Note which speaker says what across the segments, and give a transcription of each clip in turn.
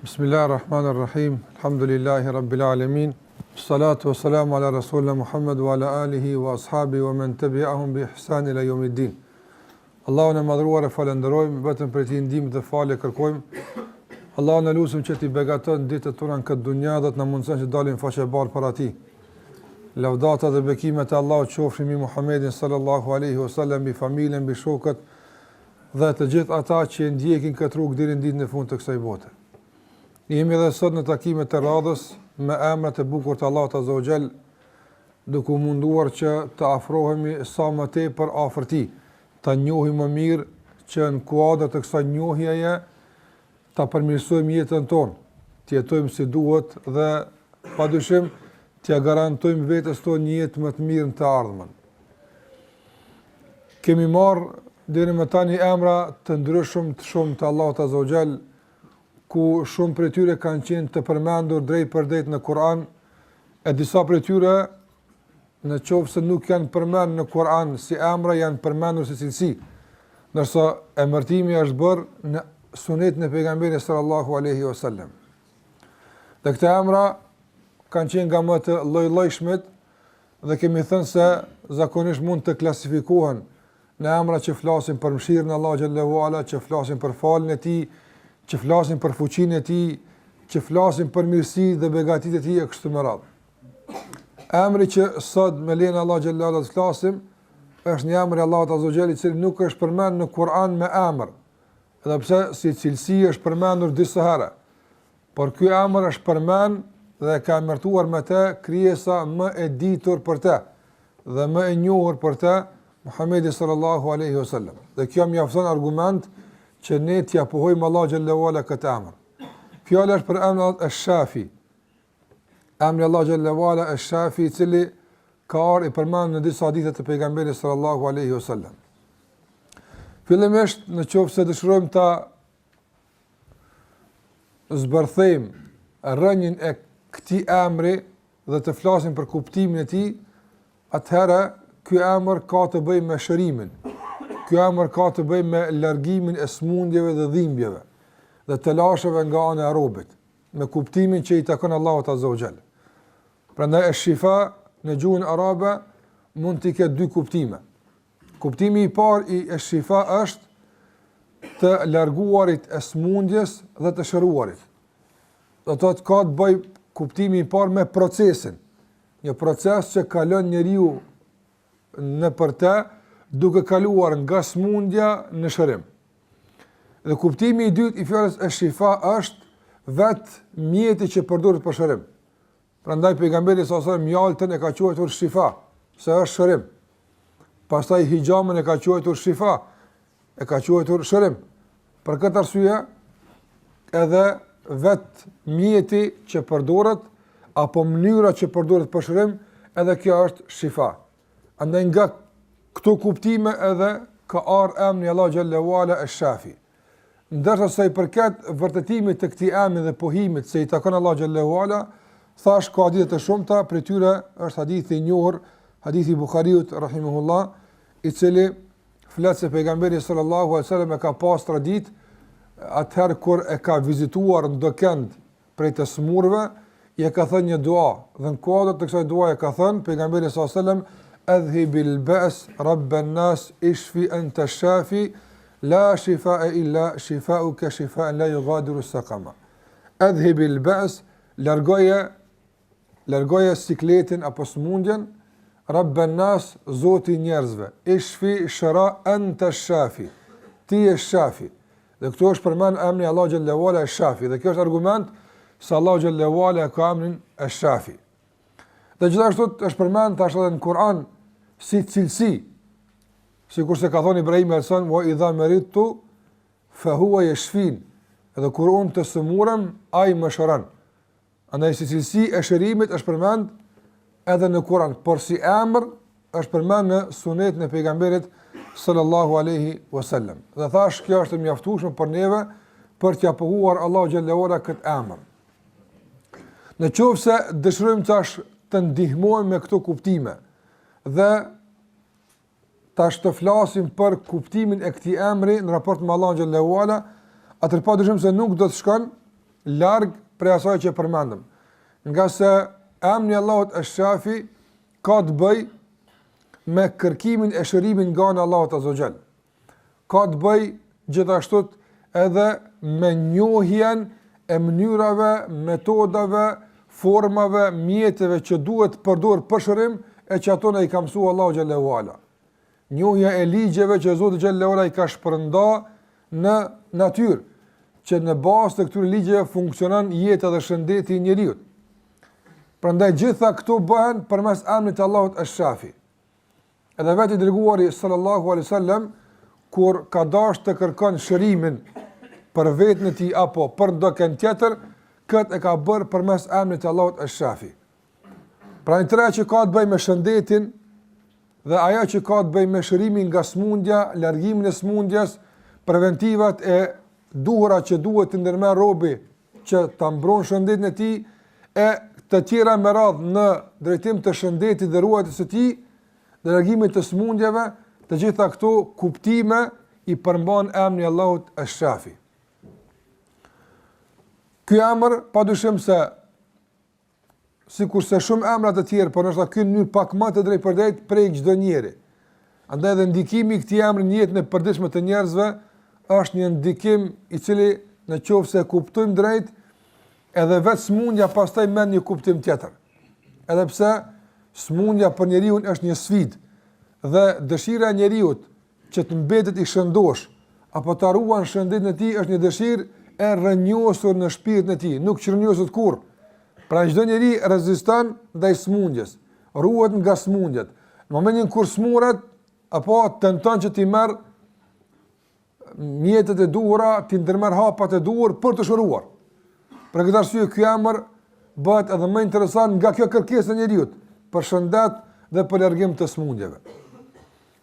Speaker 1: Bismillahirrahmanirrahim. Alhamdulillahi rabbil alamin. Salatu wassalamu ala rasulina Muhammad wa ala alihi wa ashabihi wa man tabi'ahum bi ihsan ila yawmiddin. Allahun e madhruar e falenderojmë, vetëm për ti ndihmë dhe falë kërkojmë. Allahun e lutem që t'i begaton ditët tona në këtë dunja dhe të na mundson që dalim faqe bardhë para tij. Lavdata dhe bekimet e Allahut qofshin mbi Muhammedin sallallahu alaihi wasallam, mbi familjen, mbi shokët dhe të gjithë ata që ndjekin këtë rrugë deri në ditën e fundit të kësaj bote. Jemi edhe sot në takimet e radhës me emrat e bukur të Allahut Azza wa Jall, duke munduar që të afrohemi sa më tepër afër Tij, ta njohim më mirë, që në kuadër të kësaj njohjeje ta përmirësojmë jetën tonë, të jetojmë si duhet dhe padyshim t'ia garantojmë vetes tonë një jetë më të mirë në të ardhmen. Kemi marrë deri më tani emra të ndryshëm të shumë të Allahut Azza wa Jall, ku shumë prej tyre kanë qenë të përmendur drejt për drejt në Kur'an, e disa prej tyre, në qoftë se nuk janë përmendur në Kur'an si emra, janë përmendur si cilësi, ndërsa emërtimi është bërë në sunetin e pejgamberit sallallahu alaihi wasallam. Dhe këto emra kanë qenë nga më të lloj-llojshmet dhe kemi thënë se zakonisht mund të klasifikohen në emra që flasin për mëshirën e Allahut xhallahu ala, që flasin për falën e Tij, që flasin për fuqinë e Tij, që flasin për mirësitë dhe begatitë e Tij e kështu me radhë. Emri që sot me lejen e Allahut xhallahu ala të flasim është një emër i Allahut azza wa jalla, i cili nuk është përmendur në Kur'an me emër, edhe pse si cilësi është përmendur disa herë. Por ky emër është përmendur dhe ka emërtuar me të krijesa më e ditur për të dhe më e njohur për të, Muhamedi sallallahu alaihi wasallam. Dhe kjo mjafton argument që ne t'ja pohojmë Allah xhallahu ala këtë emër. Fjala është për emrin Ash-Shafi. Emri Allah xhallahu ala Ash-Shafi, i cili ka ardhur i përmendur në disa hadithe të pejgamberit sallallahu alaihi wasallam. Fillimisht, në qoftë se dëshirojmë ta zbërthejmë rrënjën e këtij emri dhe të flasim për kuptimin e tij, atëherë ky emër ka të bëjë me shërimin. Ky emër ka të bëjë me largimin e smundjeve dhe dhimbjeve dhe të lasheve nga ana e robit, me kuptimin që i takon Allahut Azza wa Jall. Prandaj Ash-Shifa në gjuhën arabe mund të ketë dy kuptime. Kuptimi i parë i Ash-Shifa është të larguarit e smundjes dhe të shëruarit. Do të thotë ka të bëjë kuptimi i parë me procesin, një proces që kalon njeriu nëpër të, duke kaluar nga smundja në shërim. Dhe kuptimi i dytë i fjalës Ash-Shifa është vetë mjeti që përdoret për shërim. Prandaj pejgamberi sallallahu alajhi wasallam mjaltën e ka quajtur Shifa, se është shërim. Pastaj hijamën e ka quajtur Shifa, e ka quajtur shërim. Për këtë arsye, edhe vetë mjeti që përdoret apo mënyra që përdoret për shërim, edhe kjo është Shifa. Andaj nga këto kuptime edhe ka ardhur emri Allah xhallahu ala Ash-Shafi. Ndërsa sa i përket vërtetimit të këtij emri dhe pohimit se i takon Allah xhallahu ala, thash ka hadithe të shumta, prej tyre është hadithi i njohur, hadithi i Buhariut rahimahullah, i cili flet se pejgamberi sallallahu alaihi wasallam e ka pas tradit atëherë kur e ka vizituar në dokënd prej të smurve, i ka thënë një dua, dhe në kuadër të kësaj duaje ka thënë pejgamberi sallallahu alaihi wasallam: "Adhhibil ba's rabban nas ishfi anta shafi la shifaa illa shifauka shifaan la yughadiru saqama." Adhhibil ba's, largoje sikletin apo smundjen, rabban nas, zoti njerëzve, ishfi shara anta shafi, ti je shafi. Dhe këtu është përmend emri Allah xhallahu ala Ash-Shafi, dhe kjo është argument se Allah xhallahu ala ka emrin Ash-Shafi. Dhe gjithashtu është përmend tash edhe në Kur'an si cilësi, sikur se ka thonë Ibrahim alayhisalam: "Wa idha maridtu fa huwa yashfin." Edhe kur unë të sëmurem, ai më shëron. Andaj si cilësi e shërimit është përmend edhe në Kur'an, por si emër është përmend në sunetin e pejgamberit sallallahu alaihi wasallam. Dhe thash kjo është mjaftueshme për neve për t'ia pohuar Allahu xhallahu ala këtë emër. Në qoftë se dëshirojmë tash të ndihmojmë me këto kuptime dhe tash të flasim për kuptimin e këtij emri në raport me Allahun xhallahu ala, atëherë padyshim se nuk do të shkon larg prej asaj që përmendëm. Nga se emri Allahut Ash-Shafi ka të bëj me kërkimin e shërimin nga Allahu Azza wa Jall. Ka të bëj gjithashtu edhe me njohjen e mënyrave, metodave, formave, mjeteve që duhet përdor për shërim e që ato në i ka mësua Allahu Xhallahu Ala. Njohja e ligjeve që Zoti Xhallahu Ala i ka shpërnda në natyrë, që në bazë të këtyre ligjeve funksionon jeta dhe shëndeti i njeriu. Prandaj gjitha këto bëhen përmes emrit të Allahut Ash-Shafi. Edhe vetë i dërguari sallallahu alaihi wasallam kur ka dashur të kërkon shërimin për vetën e tij apo për ndonjë tjetër, këtë e ka bërë përmes emrit të Allahut Ash-Shafi. Pra në tre që ka të bëjë me shëndetin dhe ajo që ka të bëjë me shërimin nga smundja, largimin e smundjes, preventivat e duhura që duhet të ndërmerr robi që ta mbron shëndetin e tij e të tjera me radhë në drejtim të shëndetit dhe ruajtjes së tij, dhe largimit të smundjeve, të gjitha këto kuptime i përmban emri Allahut Ash-Shafi. Ky emër padyshim se sikurse shumë emra të tjerë, por ndoshta ky në mënyrë pak më të drejtpërdrejtë prej çdo njeri. Andaj edhe ndikimi i këtij emri në jetën e përditshme të njerëzve është një ndikim i cili në qoftë se kuptojmë drejt, edhe vetë smundja pastaj merr një kuptim tjetër. Edhe pse smundja për njeriu është një sfidë dhe dëshira e njeriu që të mbetet i shëndosh apo të ruan shëndetin e tij është një dëshirë e rrënjosur në shpirtin e tij, nuk çrënjoset kurrë. Pra çdo njeri reziston ndaj smundjes, ruhet nga smundjet. Në momentin kur smuret apo tenton që t'i merr mjetet e duhura, t'i ndërmerr hapat e duhur për të shëruar. Për këtë arsye ky emër bëhet edhe më interesant nga kjo kërkesë e njeriu për shëndet dhe për largim të smundjeve.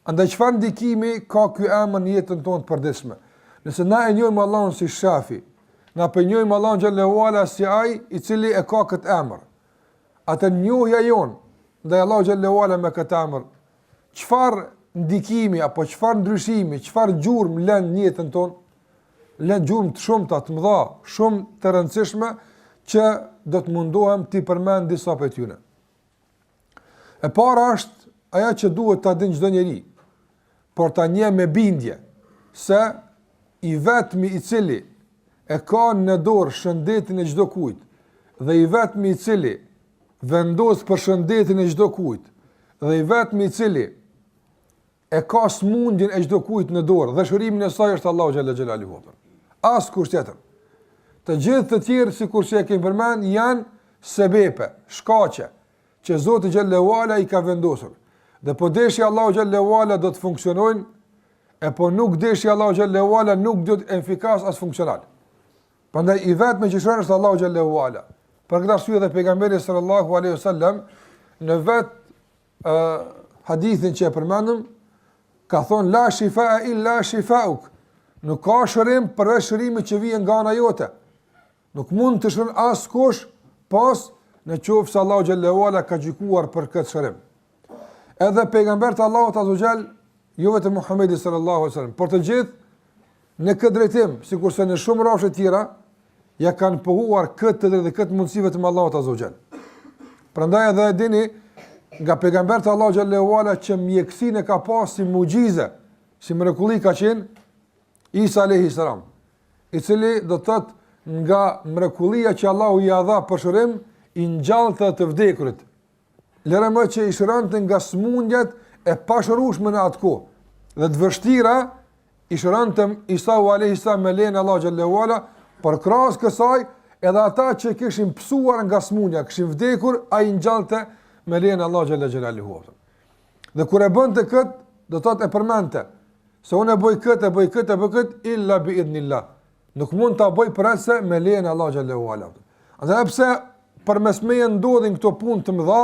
Speaker 1: Andaj çfarë ndikimi ka ky emër në jetën tonë të përditshme? Nëse na e njohim Allahun si Shafi, na njohim Allahun xhallahu ala si ai i cili e ka këtë emër, atë njohja jon ndaj Allahut xhallahu ala me këtë emër, çfarë ndikimi apo çfarë ndryshimi, çfarë gjurmë lën në jetën tonë? Lën gjurmë të shumta, të mëdha, shumë të rëndësishme që do të mundohem t'i përmend disa prej tyre. E para është ajo që duhet ta dinë çdo njeri, por ta njeh me bindje se i vetmi i cili e ka në dorë shëndetin e çdo kujt dhe i vetmi i cili vendos për shëndetin e çdo kujt dhe i vetmi i cili e ka smundjen e çdo kujt në dorë dhe shërimin e saj është Allahu xhalla xhelaluhu. Askush tjetër. Të gjithë të tjerë sikur që e kemi përmend janë sebepe, shkaqe që Zoti xhallahu ala i ka vendosur. Dhe po deshi Allahu xhallahu ala do të funksionojnë, e po nuk deshi Allahu xhallahu ala nuk do të efikas as funksional. Prandaj i vetmi që shëron është Allahu xhallahu ala. Për këtë arsye dhe pejgamberi sallallahu alaihi wasallam në hadithin që e përmendëm ka thonë la shifaa illa shifauk. Nuk ka shërim përveç shërimit që vjen nga ana jote. Nuk mund të shëron askush pas në qoftë se Allahu xhallahu ala ka gjykuar për këtë shërim. Edhe pejgambert Allahut azza xal, jo vetëm Muhamedi sallallahu alaihi wasallam, por të gjithë në këtë drejtim, sikurse në shumë rrafshe të tjera, ja kanë pohuar këtë dhe këtë mundësi vetëm Allahut azza xal. Prandaj edhe e dini nga pejgambert Allahu xhallahu ala që mjekësinë ka pas si mucize, si mrekulli ka qenë Isa alayhi salam, i cili do të thotë nga mrekullia që Allahu i dha për shërim, i ngjalltë të vdekurit. Lëre më që i shëronte nga smundjet e pashërueshme në atë kohë. Dhe të vështira i shëronte Isa alayhi salam me lejen e Allahu xhallahu ala, por krahas kësaj edhe ata që kishin psuar nga smundja, kishin vdekur, ai ngjallte me lejen e Allahu xhallahu xhelaluhu. Dhe kur e bënte kët, do të thotë e përmendte se unë e bëj këtë, illa bi idhnillah. Nuk mund ta bëj përse me lejen e Allahu xhallahu ala. Andaj pse përmes meje ndodhin këto punë të mëdha,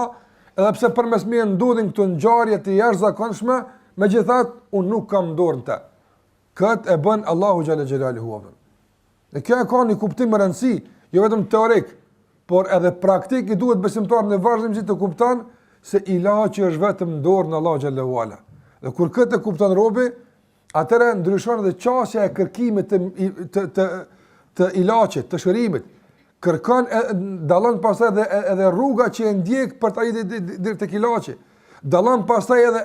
Speaker 1: edhe pse përmes meje ndodhin këto ngjarje të jashtëzakonshme, megjithatë unë nuk kam dorën të. Këtë e bën Allahu xhallahu xhelaluhu. Dhe kjo ka një kuptim më rëndësi, jo vetëm teorik, por edhe praktik i duhet besimtar në vazhdimsi të kupton se ilaçi është vetëm në dorën e Allahu xhallahu ala. Dhe kur këtë kupton robi, atëherë ndryshon edhe qasja e kërkimit të ilaçit, të shërimit, kërkon dallon pastaj edhe rruga që e ndjek për të arritur deri tek ilaçi. Dallon pastaj edhe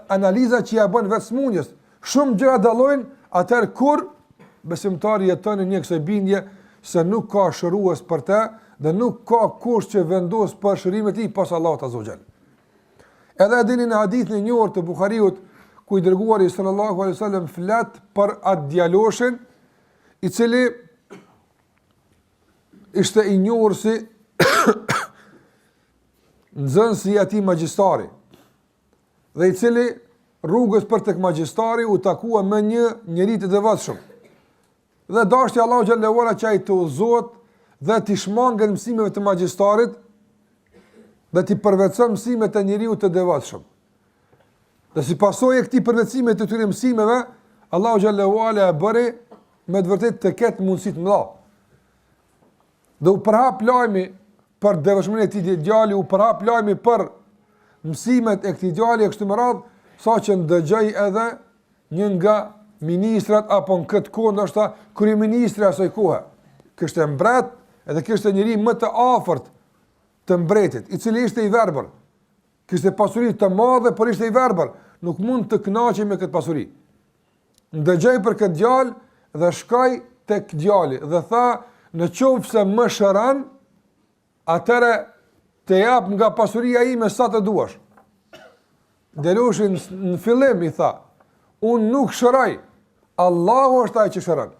Speaker 1: analiza që ja bën vetë smundjes. Shumë gjëra dallojnë, atëherë kur besimtari jeton në një kësaj bindje se nuk ka shërues për të dhe nuk ka kusht që vendos për shërimin e tij pas Allahut azza wa jall. Edhe dini në hadithin e njohur të Buhariut ku i dërguari sallallahu alaihi wasallam flet për atë djaloshin i cili ishte i njohur si nxënësi i atij magjistari dhe i cili rrugës për tek magjistari u takua me një njerëz të devotshëm. Dhe dashti Allahu xhallahu ala që ai të udhëzohet dhe të shmangën mësimeve të magjistarit dhe të përvetëson mësimet e njeriu të devotshëm. Dhe si pasojë e këtij përvetësime të këtyre mësimeve, Allahu xhallahu ala e bëri me të vërtetë të ketë mundësi të mëdha. Dhe u përhap lajmi për devotshmërinë e këtij djali, u përhap lajmi për mësimet e këtij djali e kështu me radhë, saqë ndëgjoi edhe një nga ministrat apo në këtë kohë ndoshta kryeministri asaj kohe. Kishte mbret, edhe kishte njëri më të afërt të mbretit, i cili ishte i verbër. Kishte pasuri të madhe, por ishte i verbër. Nuk mund të kënaqej me këtë pasuri. Ndëgjoi për këtë djalë dhe shkoi tek djali dhe tha, në qoftë se më shëron, atëre të jap nga pasuria ime sa të duash. Djeloshi në fillim i tha, unë nuk shëraj, Allahu është ai që shëron.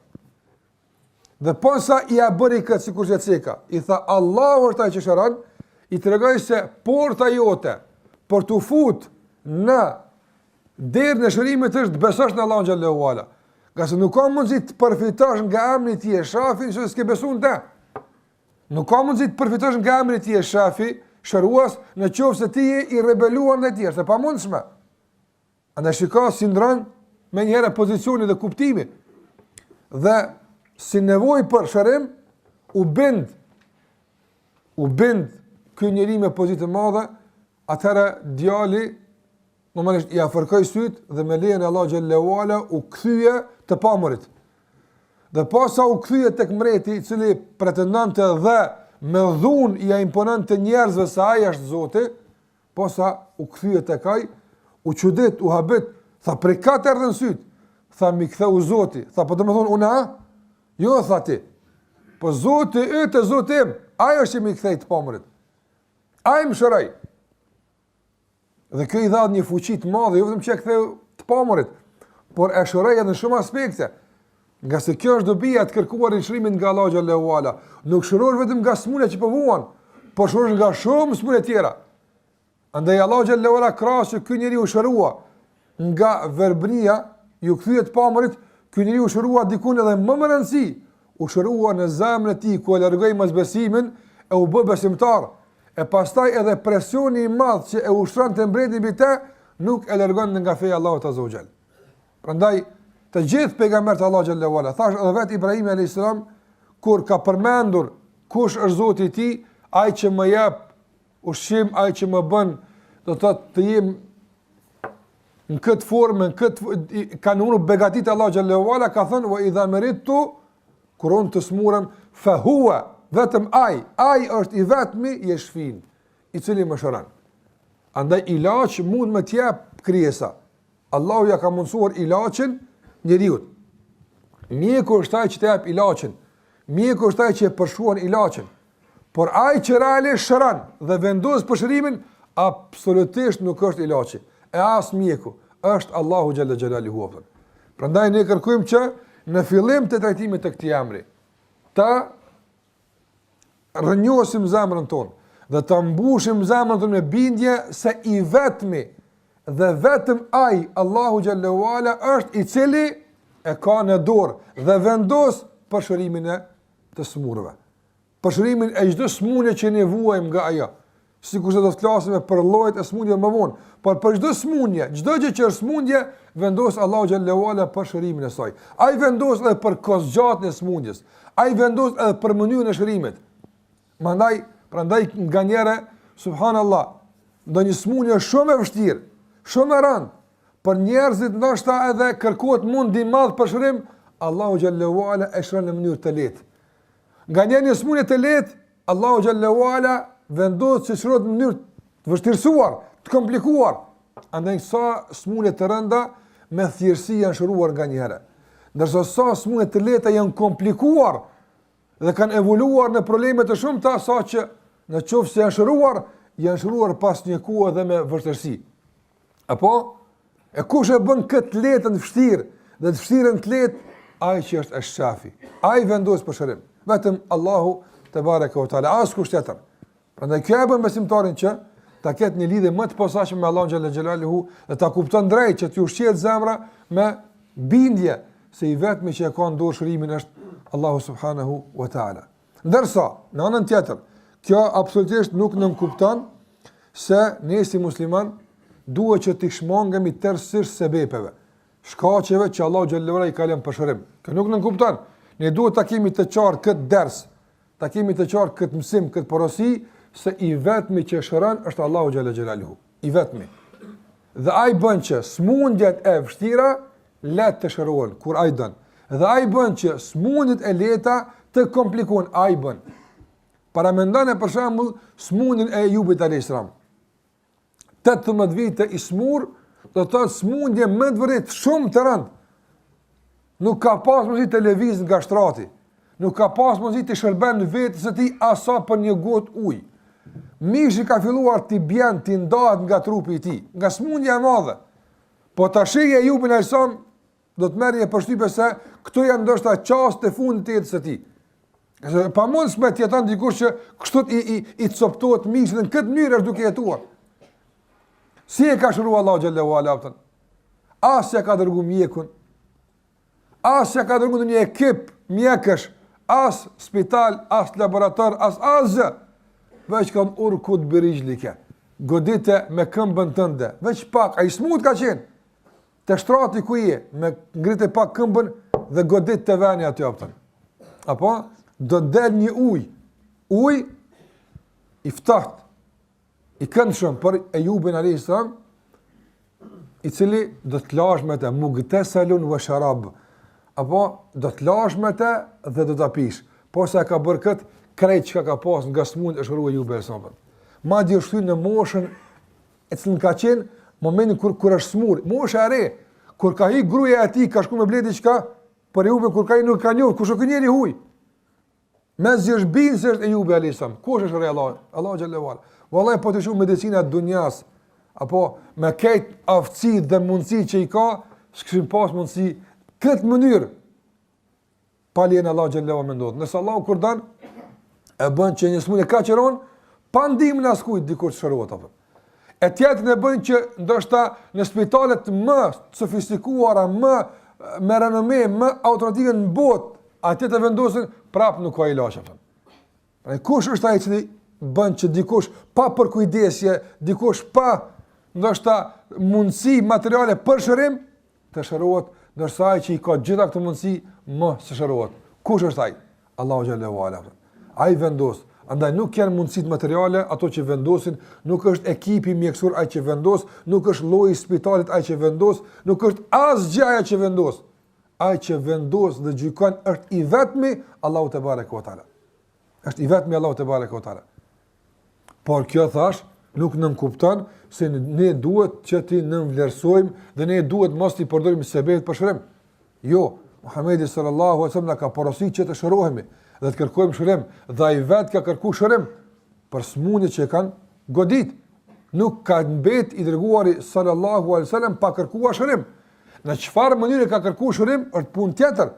Speaker 1: Dhe posa i a bëri këtë sikur që ceka, i tha, Allahu është ai që shëron, i tregoj se porta jote për të fut në derën e shërimit është besosh në Allahun xhallahu ala. Qase nuk ka mundësi të përfitosh nga emri i tij Shafi, nëse s'ke besuar në të. Nuk ka mundësi të përfitosh nga emri i tij Shafi, shëruas, në qoftë se ti je i rebeluar ndaj tij, është e pamundshme. Andaj shiko si ndron me njëherë pozicioni dhe kuptimi. Dhe si nevojë për shërim u bind ky njeri me pozitë të madhe, atëra djali normalisht i afërkoi syt dhe me lejen e Allah xhallahu ala u kthye të pamurit. Dhe posa u kthye tek mreti i cili pretendonte dhe me dhun i impononte njerëzve se ai është Zoti, posa u kthye tek ai, u çudit, u habet, tha prej katë erdhën syt. Tha mi ktheu Zoti. Tha po do të thonë unë a? Jo tha ti. Po Zoti yt e Zoti im, ai është që më kthej të pamurit. Ai më shëroi. Dhe kjo i dha një fuqi të madhe, jo vetëm që e ktheu të pamurit, por e shëroi edhe në shumë aspekte. Nga se kjo është dobia të kërkuar shërimin nga Allahu xhallahu ala. Nuk shërohesh vetëm nga smundja që po vuan, por shërohesh nga shumë smundje tjera. Andaj Allahu xhallahu ala krahas që ky njeriu u shërua nga verbria, ju kthye të pamurit, ky njeriu u shërua dikun edhe më në rëndësi, u shërua në zemrën e tij ku e largoi mosbesimin e u bë besimtar. E pastaj edhe presioni i madh që e ushtronte mbretin mbi të, nuk e largon nga feja e Allahut azza wa jall. Prandaj të gjithë pejgamberët e Allahut xhallahu ala, thash edhe vet Ibrahim alayhis salam, kur ka përmendur kush është Zoti i tij, ai që më jep ushqim, ai që më bën, do të thotë të jem në këtë formë, në këtë kanunu begatit e Allahut xhallahu ala, ka thënë wa idha maritu, kur unë të smurem, fa huwa, vetëm ai është i vetmi i shfin, i cili më shëron. Andaj ilaç mund më t'jap krijesa. Allahu ja ka mundsuar ilaçin njeriut. Mjeku është ai që të jap ilaçin. Mjeku është ai që e përshuan ilaçin. Por ai që realisht shëron dhe vendos për shërimin, absolutisht nuk është ilaçi. E as mjeku, është Allahu xhalla xhelaluhu. Prandaj ne kërkojmë që në fillim të trajtimit të këtij emri, ta rënjosim zemrën tonë dhe të mbushim zemrën tonë me bindje se i vetmi dhe vetëm ai, Allahu xhallahu ala, është i cili e ka në dorë dhe vendos për shërimin e të smurëve. Për shërimin e çdo smundje që ne vuajmë nga ajo. Sikur se do të flasim për llojet e smundjeve më vonë, por për çdo smundje, çdo gjë që është smundje, vendos Allahu xhallahu ala për shërimin e saj. Ai vendos edhe për kozgjatën e smundjes. Ai vendos edhe për mënyrën e shërimit. Prandaj nganjëherë, subhanallahu, ndonjë smundje shumë e vështirë, shumë e rëndë, për njerëzit ndoshta edhe kërkohet mundi i madh për shërim, Allahu xhallahu ala e shëron në mënyrë të lehtë. Nga një smundje të lehtë, Allahu xhallahu ala vendos se shërohet në mënyrë të vështirësuar, të komplikuar. Andaj sa smundje të rënda me thjeshtësi janë shëruar nganjëherë. Ndërsa sa smundje të lehta janë komplikuar dhe kanë evoluar në probleme të shumta, saqë në qoftë se janë shëruar pas një kohe dhe me vështirësi. Apo e kush e bën këtë lehtën të vështirë dhe të vështirën të lehtë, ai që është ash-Shafi. Ai vendos për shërim. Vetëm Allahu te bareke ve teala, askush tjetër. Prandaj kjo e bën besimtarin që ta ketë një lidhje më të posaçme me Allahun xhalla xhelaluhu dhe ta kupton drejt që t'ju ushqehet zemra me bindje se i vetmi që e ka në dorë shërimin është Allahu subhanahu wa taala. Ndërsa në anën tjetër, kjo absolutisht nuk nënkupton se ne si musliman duhet që të shmangemi tërësisht sebepeve, shkaqeve që Allahu xhallahu ala i ka lënë për shërim. Kjo nuk nënkupton. Ne duhet ta kemi të qartë këtë ders, ta kemi të qartë këtë mësim, këtë porosi, se i vetmi që shëron është Allahu xhalla xhelaluhu. I vetmi. Dhe ai bën që smundjet e vështira lehtë të shërohen kur ai don. Dhe ai bën që smundjet e lehta të komplikojnë, ai bën. Para mendoni për shembull smundjen e Ejubit alayhis salam. 18 vite i smur, do të thotë smundje më të vërtet shumë të rëndë. Nuk ka pas mundësi të lëviz nga shtrati. Nuk ka pas mundësi të shërben vetës së tij asa për një gotë ujë. Mishi ka filluar t'i bjen, t'i ndahet nga trupi i tij, nga smundja e madhe. Po tash Ejubin alayhis salam do të merrje përshtypje se këto janë ndoshta çaste e fundit të jetës së tij. Qase pa mundësme të jeton dikush që kështu i coptohet mishi në këtë mënyrë është duke jetuar. Si e ka shëruar Allahu xhallahu ala? Asja ka dërguar mjekun, as ja ka dërguar një ekip mjekësh, as spital, as laborator, as asgjë. Veç kam urkut birijlike. Godite me këmbën tënde. Veç pak, ai smut ka qenë. Te shtrati ku je, me ngritë pak këmbën dhe godit të veni aty optën. Apo do del një ujë. Ujë i ftohtë, i këndshëm për Ejubin alayhis salam, i cili do të lash me të mugtasalun wa sharab. Apo do të lash me të dhe do ta pish. Po sa ka bërë kët, krejt çka ka pas nga smundja e shëruar Ejubi alayhis salam. Madje u shtyn në moshën e cilën ka qenë momentin kur është smur, mosha e re, kur ka hi gruaja e tij ka shku me bledi çka për Ejubin kur ka nuk ka njoh kush është njëri huj. Mezi është bin se është Ejubi alayhis salam. Kush është Allah? Allahu xhallahu ala. Wallahi po të shoh medicina e dunjas, apo me këtë aftësi dhe mundësi që i ka, s'kishin pas mundësi këtë mënyrë pa lejen Allah xhallahu ala mendot. Nëse Allahu kur don e bën që një smundje ka qeron, pa ndihmën e askujt dikur të shërohet apo. E tjetër e bën që ndoshta në spitalet më sofistikuara, më renome, më autoritative në botë, atje të vendosin prap nuk ka ilaç apo. Pra kush është ai që bën që dikush pa përkujdesje, dikush pa ndoshta mundësi materiale për shërim të shërohet, ndërsa ai që i ka gjitha këto mundësi më së shërohet. Kush është ai? Allahu xhallahu ala. Ai vendos. Andaj nuk janë mundësitë materiale ato që vendosin, nuk është ekipi mjekësor ai që vendos, nuk është lloji i spitalit ai që vendos, nuk është asgjë ai që vendos. Ai që vendos dhe gjykon është i vetmi Allahu te bareke ve teala. Është i vetmi Allahu te bareke ve teala. Por kjo thash nuk nënkupton se ne duhet që ti nënvlerësojmë dhe ne duhet mos i përdorim sebet për shërim. Jo, Muhamedi sallallahu alaihi wasallam ka porositur që të shërohemi dhe të kërkojmë shërim, dhe ai vetë ka kërkuar shërim për smundjet që kanë godit. Nuk ka mbet i dërguari sallallahu alaihi wasallam pa kërkuar shërim. Në çfarë mënyre ka kërkuar shërim është punë tjetër.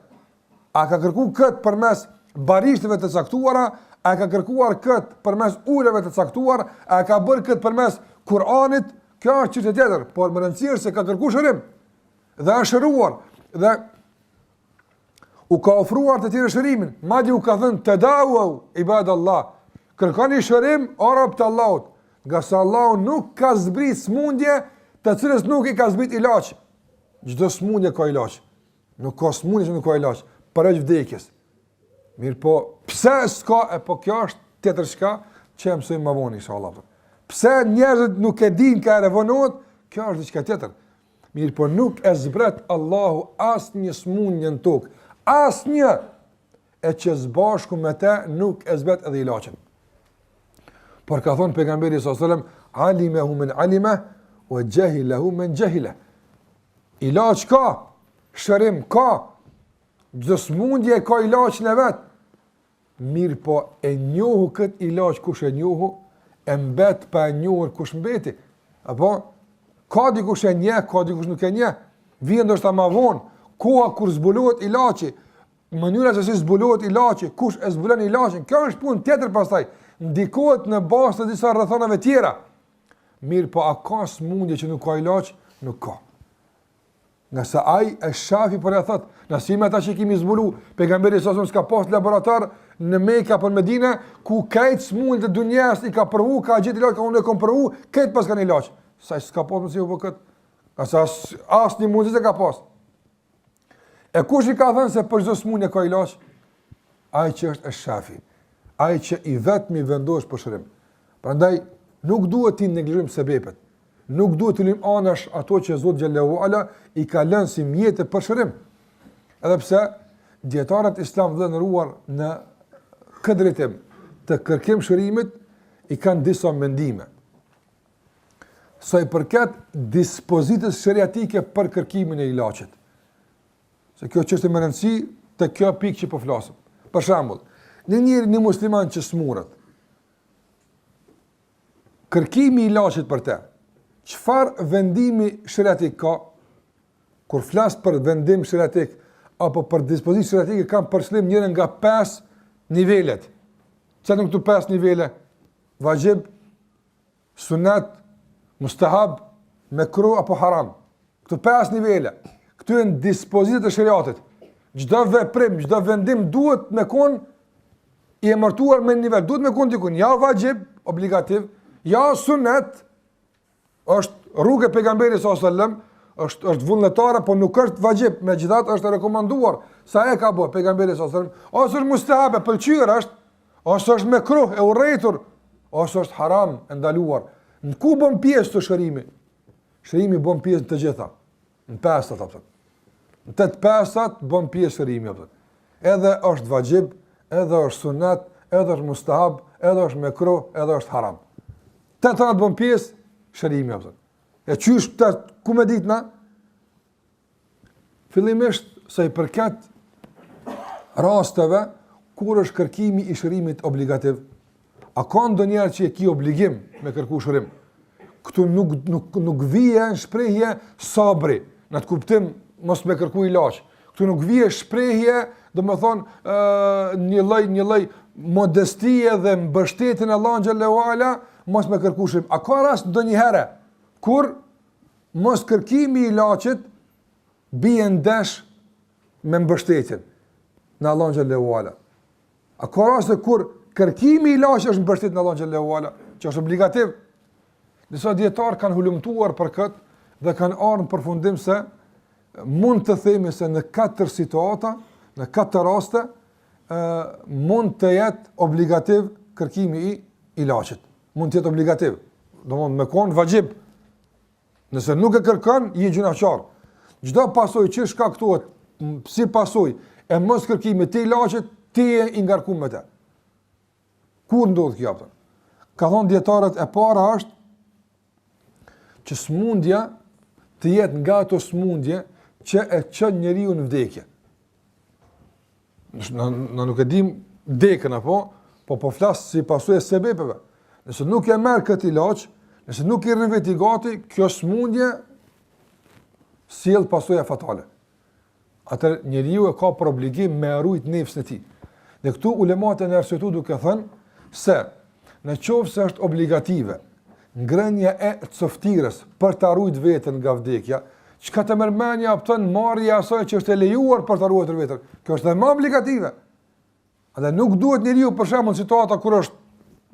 Speaker 1: A ka kërkuar këtë përmes barishteve të caktuara, a ka kërkuar këtë përmes uleve të caktuar, a ka bërë këtë përmes Kur'anit, kjo është çështje tjetër, por më rëndësishme se ka kërkuar shërim dhe është shëruar dhe u ka ofruar të tjerë shërimin, madje u ka thënë tadawu ibadallah, kërkoni shërim o rob të Allahut, nga sa Allahu nuk ka zbrit smundje të cilës nuk i ka zbrit ilaç. Çdo smundje ka ilaç. Nuk ka smundje që nuk ka ilaç, përveç vdekjes. Mirë po, pse s'ka, po kjo është tjetër çka që mësojmë më vonë inshallah. Pse njerëzit nuk e dinë ka revonohet, kjo është diçka tjetër. Mirë po nuk e zbret Allahu asnjë smundje në tokë. Asnjë. e që zbashku me te nuk e zbet edhe ilaçin. Por ka thonë pejgamberi sallallahu alajhi wasallam, alimehu men alime, wa jahilehu men jahile. Ilaç ka, shërim ka, çdo smundje ka ilaçin e vet. Mirë po e njohu këtë ilaç kush e njohu, e mbet pa e njohur kush mbeti. Apo ka dikush e njeh, ka dikush nuk e njeh. Vjen ndoshta më vonë, koha kur zbulohet ilaçi, mënyra se si zbulohet ilaçi, kush e zbulon ilaçin, kjo është punë tjetër pastaj. Ndikohet në bazë të disa rrethonave tjera. Mirë po a ka smundje që nuk ka ilaç? Nuk ka. Nga sa ai e shafi për e thot, nësime ata që kemi zbulu, pejgamberi sasëm s'ka pas laborator në Mekë apo në Medinë, ku kajtë smundje të dunjas i ka përvu, ka gjithë ilaç, ka unë e kom përvu, kajtë pas ka një ilaç. Sa s'ka pas më si u për këtë? Asa as një mundës e ka pas. E kush i ka thënë se për çdo smundje ka ilaç? Ai që është e shafi. Ai që i vetmi vendos për shërim. Prandaj nuk duhet ti neglizhojmë sebepet. Nuk duhet të lëm anash ato që Zoti xhallahu ala i ka lënë si mjete për shërim. Edhe pse dietarët islam dhe ndëruar në këtë drejtim të kërkim shërimit i kanë disa mendime. Sa i përket dispozitës shariatike për kërkimin e ilaçit. Se kjo çështë më rëndësi të kjo pikë që po flasim. Për shembull, një musliman që smuret, kërkimi i ilaçit për te, çfarë vendimi shariatik ka? Kur flas për vendim shariatik apo për dispozitë shariatike kam përshlim njërin nga 5 nivelet. Çfarë janë këto 5 nivele? Vajib, sunat, mustahab, mekruh apo haram. Këto 5 nivele. Këto janë dispozitat e shariatit. Çdo veprim, çdo vendim duhet me kon i emërtuar me nivel, duhet me kon dikun, ja vajib, obligativ, ja sunat, është rrugë e pejgamberit sallallahu alajhi wasallam, është vullnetare, po nuk është vajib, megjithatë është rekomanduar. Sa e ka bë pejgamberi sallallahu alajhi wasallam, ose është mustahab, pëlqyer është, ose është mekruh, e urrëtur, ose është haram, e ndaluar. Në ku bën pjesë të shërimi? Shërimi bën pjesë të gjitha. Në 5 apo. Në 8 bën pjesë shërimi apo. Edhe është vajib, edhe është sunat, edhe është mustahab, edhe është mekruh, edhe është haram. 8 bën pjesë shërimi apo. E qysh të ku me ditë na? Fillimisht sa i përket rasteve kur është kërkimi i shërimit obligativ. A ka ndonjëherë që e ki obligim me kërku shërim? Këtu nuk vije në shprehje sabri, në të kuptim mos me kërku ilaç. Këtu nuk vije shprehje, do më thonë një lloj modestie dhe mbështetjen e Allahut xhallahu ala mos me kërku shërim. A ka rast ndonjëherë kur mos kërkimi i ilaçit bie ndesh me mbështetjen në Allahun xhallahu ala? A ka raste kur kërkimi i ilaçit është mbështetje në Allahun xhallahu ala, që është obligativ? Disa dietar kanë hulumtuar për këtë dhe kanë ardhur në përfundim se mund të themi se në 4 situata, në 4 raste, mund të jetë obligativ kërkimi i ilaçit. Mund të jetë obligativ. Domthonë me kon vajib. Nëse nuk e kërkon, je gjunaqar. Çdo pasojë që shkaktohet si pasojë e mos kërkimit të ilaçit, ti je i ngarkuar me të. Kur ndodh kjo? Ka thonë dietarët e para është që smundja të jetë nga ato smundje që e çon njeriu në vdekje. Në nuk e dim vdekjen apo, po flas si pasojë e sebepeve. Nëse nuk e merr këtë ilaç, nëse nuk i rrin vetë gati, kjo smundje sjell pasojë fatale. Atë njeriu e ka për obligim me rujt nefsin e tij. Dhe këtu ulemat e arsyetu duke thënë se në qoftë se është obligative ngrënia e coftirës për ta ruajtur veten nga vdekja, çka të mërmenja opton marrja asaj që është e lejuar për ta ruajtur veten. Kjo është më obligative. Dhe nuk duhet njeriu për shembull situata kur është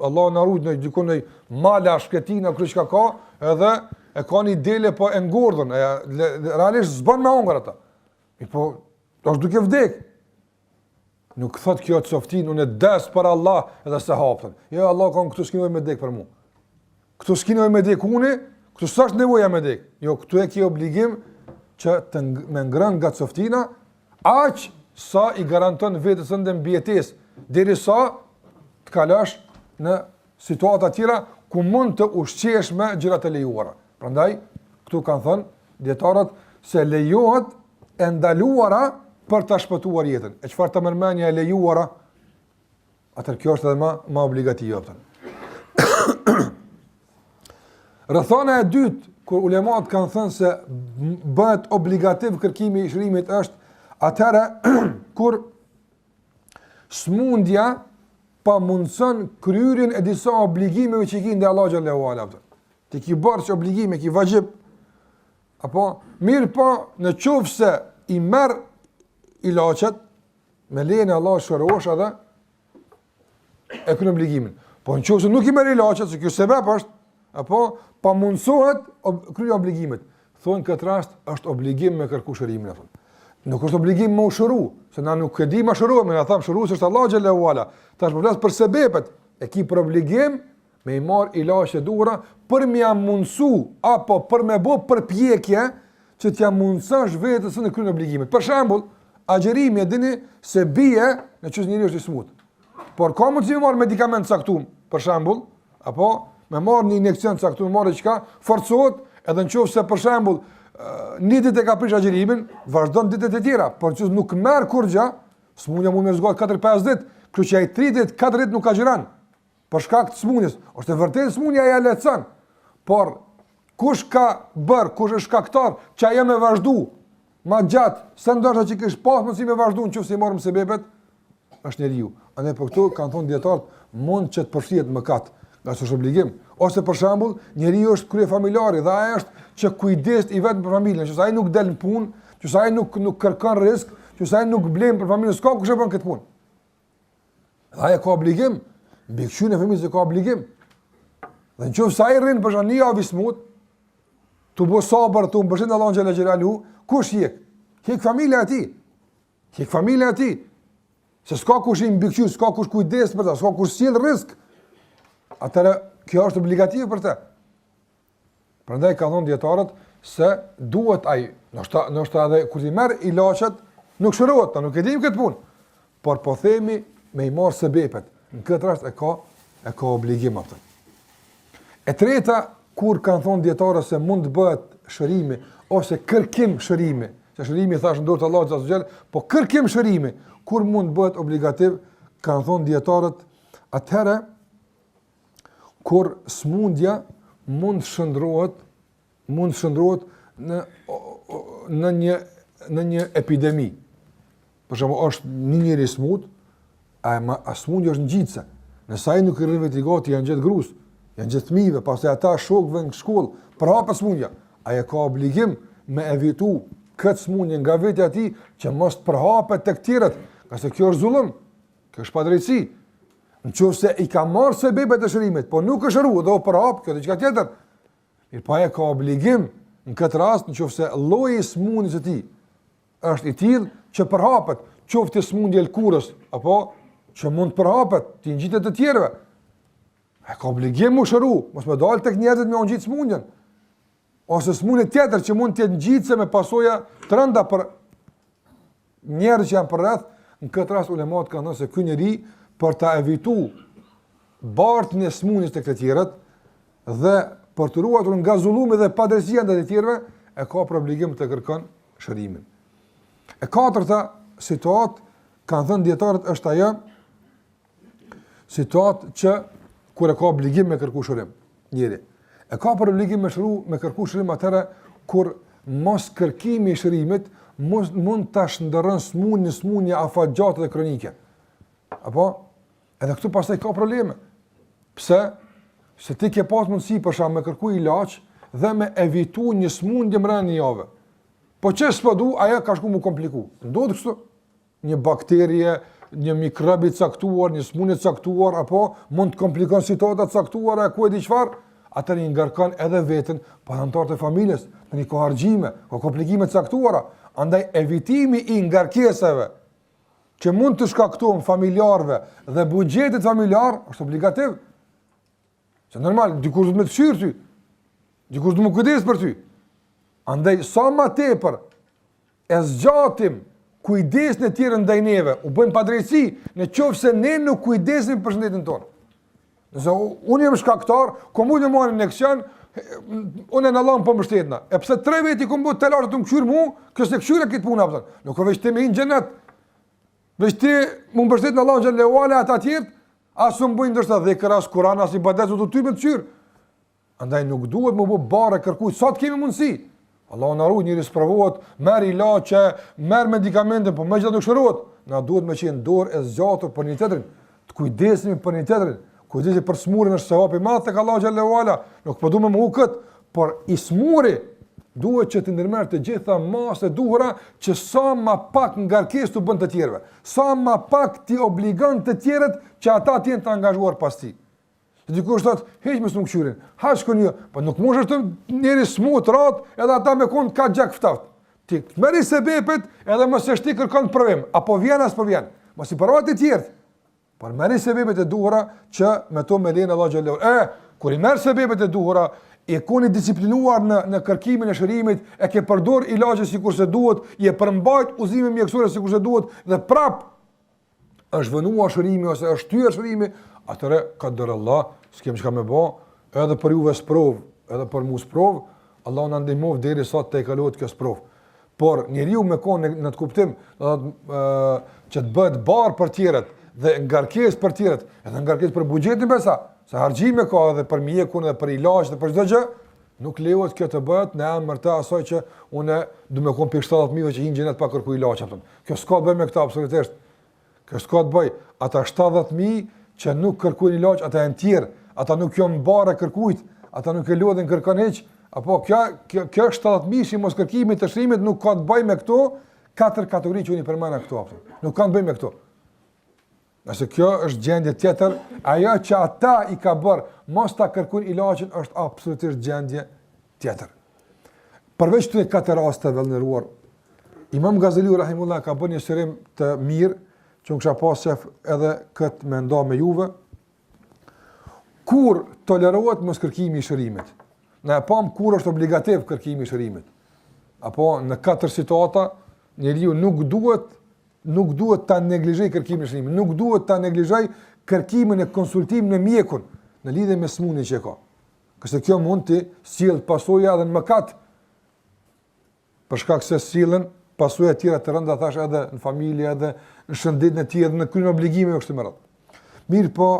Speaker 1: Allah na ruaj në dikon në mala shketina kur çka ka, edhe e ka një dele po e ngordhën, realisht s'bën me hungur ata. Po është duke vdek. Nuk thot kjo coftin, unë des për Allah edhe se hapën. Jo, Allah ka këtu s'kinoj me dek për mu. Këtu s'kinoj me dek une, këtu s'është nevoja me dek. Jo, këtu e ki obligim që me ngrën nga coftina, aq sa i garanton vetës ende mbijetesë, derisa të kalosh në situata tjera ku mund të ushqesh me gjërat e lejuara. Prandaj këtu kanë thënë dietarët se lejohet e ndaluara për ta shpëtuar jetën. E çfarë të mërmenja e lejuara? Atër kjo është edhe ma obligative. Rrethana e dytë, kur ulemat kanë thënë se bëhet obligativ kërkimi i shërimit është atëra kur smundja pa mundson kryerjen e disa obligimeve që i kanë Allah xhallahu ala. Ti ki bërë që obligime, ki vajib, apo mirë po në qoftë se i merr ilaçet me lejen e Allah shërosh edhe e kryen obligimin. Po në qoftë se nuk i merr ilaçet, se kjo sebeb është, apo pa mundsohet kryen obligimet. Thonë këtë rast është obligim me kërku shërimin atë. Nuk është obligim me u shëru, se na nuk e di më shërohemi, na tham shërues është Allah xhallahu ala. Tash po flas për sebepet, e ki për obligim me i marr ilaçe duhura për më mundsu apo për më bë përpjekje që t'ja mundsosh vetes në kryen obligimet. Për shembull, agjerimi e dini se bie në çështë njeriu është i smut. Por ka mundësi me marr medikament caktuar, për shembull, apo me marr një injekcion caktuar, marr diçka, forcohet, edhe nëse për shembull një ditë e ka prish agjerimin, vazhdon ditët e tjera, por nëse nuk merr kurrë, smundja mund të zgjat 4-5 ditë, kështu që ai 3 ditë, 4 ditë nuk agjeron. Për shkak të smundjes, është vërtet smundja ja lehtëson. Por kush ka kush është shkaktar që ajo më vazhdu më gjatë, se ndoshta që kish pas mundësi me vazhdu nëse i marrim sebepet, është njeriu. Andaj po këtu kanë thonë dietarët, mund që të përfshihet mëkat, nga është obligim. Ose për shembull, njeriu është kryefamiljari dhe ai është që kujdes i vetëm për familjen, që ai nuk del në punë, që ai nuk kërkon risk, që ai nuk blen për familjen, s'ka kush e bën këtë punë. Dhe ai ka obligim, mbi këqyn e fëmijës ka obligim. Dhe nëse ai rrin për shani avi smut, tu bo sabër, tu mbështet Allahu xhela xhelalu, kush hiq? Hiq familja e tij. Hiq familja e tij. Se s'ka kush i mbi këqyn, s'ka kush kujdes për ta, s'ka kush sjell risk. Atëra kjo është obligative për të. Prandaj ka thonë dietarët se duhet ai, ndoshta edhe kur i merr ilaçet, nuk shërohet, nuk e dim këtë punë. Por po themi me i marr sebepet. Në këtë rast e ka obligim atë. E treta, kur kanë thonë dietarët se mund të bëhet shërimi ose kërkim shërimi, se shërimi thash në dorë të Allahut azza xal, po kërkim shërimi, kur mund të bëhet obligativ, kanë thonë dietarët, atëherë kur smundja mund shndrohet në një epidemi. Për shembull, është një njeri smut, a smundja është ngjitse. Nëse ai nuk i rrin vetë gati, janë gjetë grus, janë gjetë fëmijëve, pastaj ata shokëve në shkollë, për hapë smundja, ai ka obligim me evitu këtë smundje nga vetja e tij që mos përhapet tek tjerët, qase kjo është zullum, kjo është padrejti. Nëse i ka marrë sebepet e shërimit, po nuk është shëruar, do përhap, kjo diçka tjetër. Mirpo ai ka obligim në këtë rast, nëse lloji i smundjes së tij është i tillë që përhapet, qoftë smundje lkurës, apo që mund të përhapet, të ngjitet të tjerëve. Ai ka obligim u shëru, mos më dal tek njerëzit me ngjit smundjen. Ose smundje tjetër që mund të jetë ngjitse me pasoja të rënda për njerëz që janë përreth, në këtë rast ulemat kanë thënë se ky njeri për ta evitu bartjen e smundjes tek të tjerët dhe për të ruajtur nga zullumi dhe padrejtia ndaj të tjerëve, e ka për obligim të kërkon shërimin. E katërta situatë, kanë thënë dietarët, është ajo situatë që kur e ka obligim me kërku shërim njëri. E ka për obligim me kërku shërim atëherë kur mos kërkimi i shërimit mund ta shndërron smundje afatgjate dhe kronike. Apo edhe këtu pastaj ka probleme. Pse? Se ti ke pas mundësi për shkak me kërku ilaç dhe me evitu një smundje brenda një jave. Po çes po du, ajo ka shku më kompliku. Ndodh kështu një bakterie, një mikrob i caktuar, një smundje e caktuar, apo mund të komplikon situata të caktuara, ku e di çfarë, atë i ngarkon edhe veten, pa anëtarët e familjes, tani ka harxhime, ka komplikime të caktuara. Andaj evitimi i ngarkesave që mund të shkaktojnë familjarëve dhe buxhetit familjar është obligativ. Se normal, dikush do të më të shyrë ty, dikush do më kujdes për ty. Andaj, sa ma tepër e zgjatim kujdesin e tjerë ndaj neve, u bëjmë padrejtësi nëse ne nuk kujdesim për shëndetin tonë. Nëse unë jam shkaktar, ku mund të marr injeksion, unë në Allah po mbështetna. E pse 3 vjet i kom bë të lartë të më këshyr mua, kjo se këshyra këtë punë apo. Nuk ka veç ti me në xhenet. Veç ti më mbështet në Allah xhallahu ala ata të tjerë, as u bëjnë ndoshta dhikra, as Kur'an, as ibadet do të ty me të këshyr. Andaj nuk duhet më bë barë kërkuj sa të kemi mundësi. Allahu na ruaj, njëri sprovohet, merr ilaçe, merr medikamente, po megjithatë nuk shërohet. Na duhet më qenë dorë e zgjatur për një tjetrin, të kujdesemi për një tjetrin. Kujdesi për smurën është sevap i madh tek Allahu xhallahu ala. Nuk po duam më u kët, por i smuri duhet që të ndërmerr të gjitha masat e duhura që sa më pak ngarkesë të bën të tjerëve. Sa më pak ti obligon të tjerët që ata të jenë të angazhuar pas ti. Dikush thot, heq më smuk qyrin. Ha shkon jo, po nuk mund të njëri smut rat, edhe ata me kon ka gjak ftoft. Ti merri sebepet, edhe mos e shti kërkon provim, apo vjen as po vjen. Mos i provoj të tjerë. Por merri sebepet e duhura që me to me lenë Allah xhallahu. Kur i merr sebepet e duhura, e keni disiplinuar në kërkimin e shërimit, e ke përdor ilaçe sikur se duhet, i e përmbajt uzimin mjekësor sikur se duhet dhe prap është vënuar shërimi ose është thyr shërimi, atëre qadar Allah, s'kem çka më bë, edhe për juve sprov, edhe për mua sprov, Allah na ndihmov derisa të kalohet kjo sprov. Por njeriu me kon në të kuptim, do që të bëhet barr për tjerët dhe ngarkesë për tjerët, edhe ngarkesë për buxhetin besa, se harxhime ka edhe për mjekun edhe për ilaç dhe për çdo gjë, nuk lejohet kjo të bëhet në emër të asaj që unë do më kom për 70.000 që hinë pa kërkuar ilaç apo. Kjo s'ka të bëjë me këtë absolutisht. Kjo s'ka të bëjë. Ata 70.000 që nuk kërkuajnë ilaç, ata janë tjerë, ata nuk janë barë kërkuajt, ata nuk e lodhin kërkon hiç, apo kjo 70.000 si mos kërkimi të shërimit nuk ka të bëjë me këto 4 kategori që unë përmenda këtu apo. Nuk ka të bëjë me këto. Nëse kjo është gjendje tjetër, ajo që ata i ka bërë mos ta kërkojnë ilaçin është absolutisht gjendje tjetër. Përveç këtyre 4 rasteve vëllëruar, Imam Ghazaliu rahimullah ka bërë një shërim të mirë, që unë kisha pas shef edhe këtë me nda me juve, kur tolerohet mos kërkimi i shërimit. Ne e pam kur është obligativ kërkimi i shërimit. Apo në 4 situata njeriu nuk duhet ta neglizhoj kërkimin e shërimit, nuk duhet ta neglizhoj kërkimin e konsultimit me mjekun në lidhje me smundjen që ka. Qëse kjo mund të sjell pasojë edhe në mëkat. Për shkak se sillen pasojë të tjera të rënda thash edhe në familje, edhe në shëndetën e tij, edhe në kryen obligime kështu më radh. Mirë po,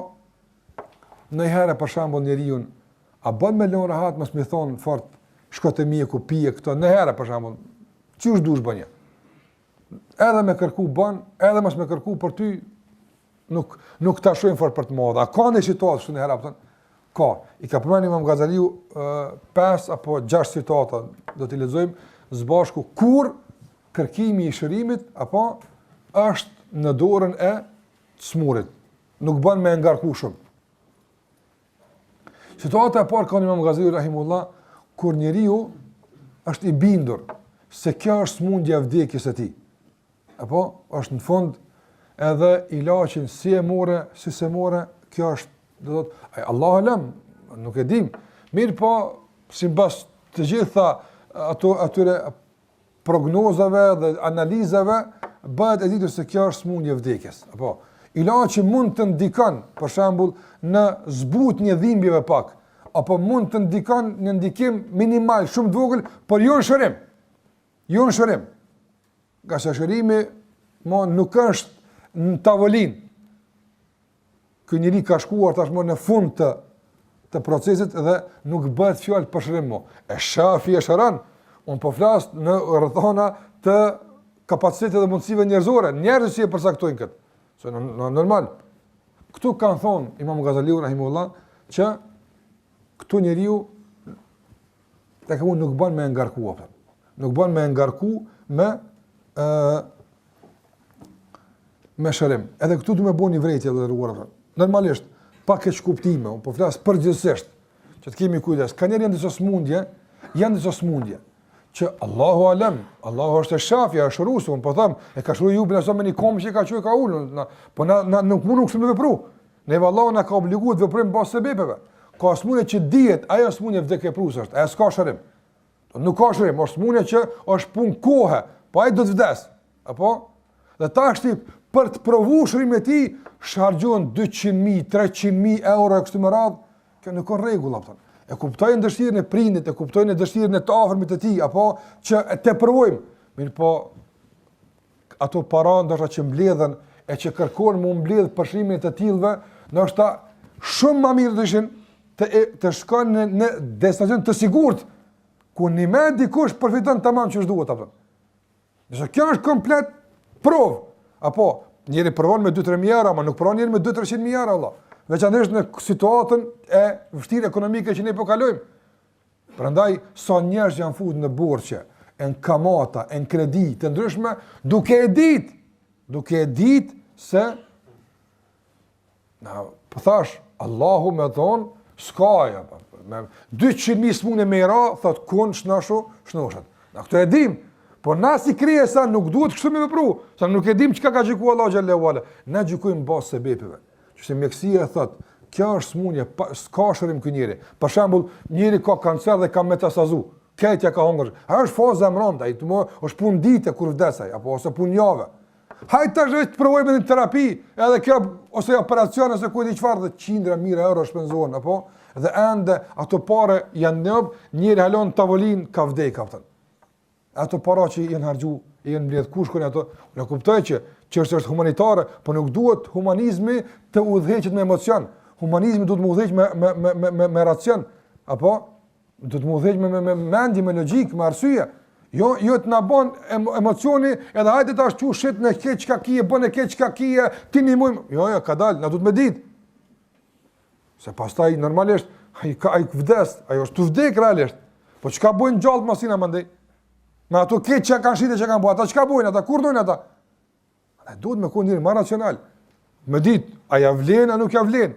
Speaker 1: ndonjëherë për shembull njeriu a bën me lënë rahat mos më thon fort shko te mjeku pije këto, ndonjëherë për shembull, çu dush bën. Edhe me kërku bën, edhe mos me kërku për ty nuk ta shohim fort për të madhe. A ka një situatë kështu ndonjëherë apo? Ka. I ka përmendur Imam Ghazaliu 5 apo 6 situata, do t'i lexojmë së bashku kur kërkimi i shërimit apo është në dorën e smurit. Nuk bën me ngarku shumë. Situata e parë ka Imam Ghazaliu rahimullah kur njeriu është i bindur se kjo është smundja e vdekjes së tij. Apo është në fund edhe ilaçin si e more, si se more, kjo është do të thotë Allahu alem, nuk e dim. Mirë po, sipas të gjitha atyre prognozave dhe analizave bëhet e ditur se kjo është smundje e vdekjes. Apo ilaçi mund të ndikon, për shembull, në zbutje dhimbjeve pak, apo mund të ndikon në ndikim minimal, shumë të vogël, por jo në shërim. Jo në shërim. Nga se shërimi nuk është në tavolinë. Ky njeri ka shkuar tashmë në fund të procesit dhe nuk bëhet fjalë për shërim më. E shafi e shëran, unë po flas në rrethana të kapacitetit dhe mundësive njerëzore. Njerëzit si e përcaktojnë këtë. Se normal. Këtu kanë thonë Imam Ghazaliu rahimullah që këtu njeriu tek mund nuk bën me ngarku apo. Nuk bën me ngarku me shërim. Edhe këtu du me bo një vrejtje dhe rruar. Normalisht, pa keq kuptime, unë po flas përgjithsisht, që të kemi kujdes. Ka njerë janë disa smundje, që Allahu alem, Allahu është e shafja, është shërusu, unë po thamë, e ka shëru ju bëna me një komë që i ka që i ka ullë, po nuk mund nuk shumë me vepru. Neve Allahu na ka obligu të veprim bas sebepeve. Ka smundje që dihet, ajo smundje vdekje prusë është, ajo s'ka shërim. Nuk ka shërim, është smundje që është pun kohë, po ai do të vdes. Apo Dhe tash ti për të provuar shërimin e tij, shargjon 200.000, 300.000 euro kështu me radhë, kjo nuk ka rregull apo. E kuptojnë dëshirën e prindit, e kuptojnë dëshirën e të afërmit të tij, apo që të provojmë. Mirë po, ato para ndoshta që mbledhen e që kërkojnë më mbledh për shërimin e të tillëve, ndoshta shumë më mirë dëshin të shkojnë në destinacion të sigurt, ku një me dikush përfiton tamam që duhet apo. Nëse kjo është komplet provë, apo njëri provon me 2-3 euro, ama nuk provon njëri me 200-300 euro valla. Veçanërisht në situatën e vështirë ekonomike që ne po kalojmë. Prandaj sa njerëz janë futur në borxhe, në kamata, në kredi të ndryshme, duke e ditë se po thash, Allahu me thon, s'ka me 200.000 smune me ra, thot kun shnoshat. Na këto e dim, por na si krijesa nuk duhet kështu me vepru, sa nuk e dim çka ka gjykuar Allahu xhallahu ala. Na gjykojmë bazë sebepeve. Që mjekësia thot, kjo është smundje, s'ka shërim ky njeri. Për shembull, njeri ka kancer dhe ka metastazu. Këtja ka hungur. A është faza e mbrëmta, ai është punë dite kur vdesaj, apo ose punë javë. Hajde tash të provojmë në terapi, edhe kjo ose operacion ose ku di çfarë, dhe qindra mijë euro shpenzohen, apo dhe ende ato parë janë njob, njëri halon tavolin ka vdek kapten. Ato para që janë harxhu, janë mbledh kush kanë ato, ne kuptoj që çështja është humanitare, por nuk duhet humanizmi të udhëheqet me emocion. Humanizmi duhet të udhëheqet me racion, apo duhet të udhëheqet me mendje, me logjik, me arsye. Jo të na bën emocioni, edhe hajde tash çu shit në keq çka kije, bën e keq çka kije, ti nimojm. Jo, ka dal, na duhet me ditë. Se pastaj normalisht ai vdes, ajo është të vdek realisht. Po çka bën gjallë masina mandej? Me ato keq çka kanë shitë, çka kanë bërë, ata çka bojnë, ata kur dojnë ata? Ata duhet me qenë më racional. Me ditë, a ja vlen a nuk ja vlen.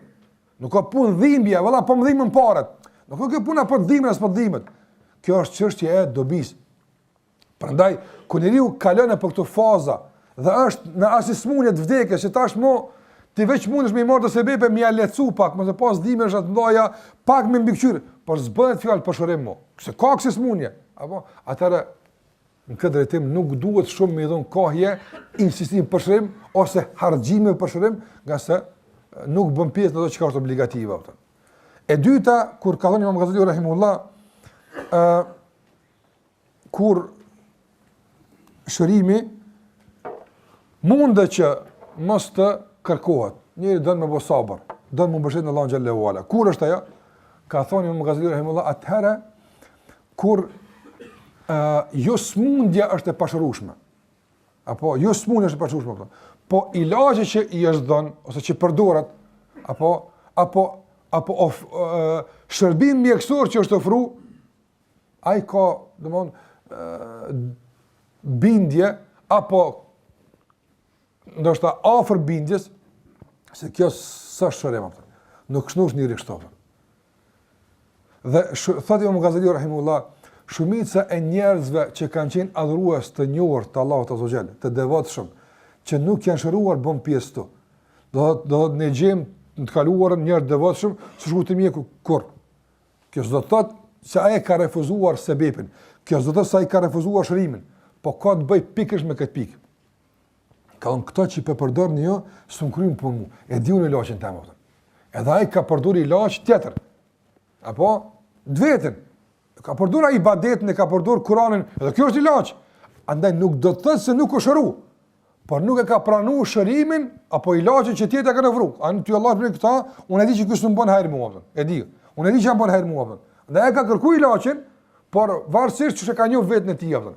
Speaker 1: Nuk ka punë dhimbje, valla po më dhimbën parat. Nuk ka kjo puna po dhimbën as po dhimbet. Kjo është çështje e dobis. Prandaj, kur njeriu kalon në këto faza dhe është në asismundje të vdekjes, që tashmë ti veç mundesh me marrë të sebepe me ia lecu pak, mos e pas dhimbësh atë ndoja, pak me mbikëqyr, por s'bëhet fjalë për shërim mo. Se ka asismundje, apo atëra në këtë drejtim nuk duhet shumë me dhon kohje insistim për shërim ose harxhime për shërim, nga se nuk bën pjesë në ato që është obligative ato. E dyta, kur ka thënë Imam Ghazali rahimullah, kur shërimi mundet që mos të kërkohet. Njëri do të më bëj sabër, do të më mbështet në Allahu xhallahu ala. Kur është ajo? Ka thonë Imam Ghazali rahimullah, atëherë kur jo smundja është e pashërueshme. Apo jo smundja është e pashërueshme, po ilaçi që i është dhënë ose që përdoret, apo shërbim mjekësor që është ofruar, ai ka, domthonë, bindje apo ndoshta afër bindjes se kjo s'është shërim apo. Nuk shnosh njëri kështu. Dhe thotë Imam Ghazali rahimullah, shumica e njerëzve që kanë qenë adhurues të njohur të Allahut azza xal, të devotshëm, që nuk janë shëruar bën pjesë këtu. Do ne gjejmë në të kaluarën njerëz devotshëm, s'u shku të mjeku kur. Kjo s'do të thotë se ai ka refuzuar sebepin. Kjo s'do të thotë se ai ka refuzuar shërimin, po ka të bëj pikërisht me këtë pikë. Ka unë këto që i përdorni jo, s'u kryen punë mu. E di unë ilaçin tëm atë. Edhe ai ka përdorur ilaç tjetër. Apo vetën. Ka përdorur ibadetin, ka përdorur Kur'anin, edhe kjo është ilaç. Andaj nuk do të thotë se nuk u shëru, por nuk e ka pranuar shërimin apo ilaçin që tjetër ka ofruar. An ty Allah bën këta, unë e di që ky s'u bën hajër mua. E di. Unë e di që am bën hajër mua. Andaj ai ka kërkuar ilaçin, por varësisht çka ka njoh vetën e tij apo.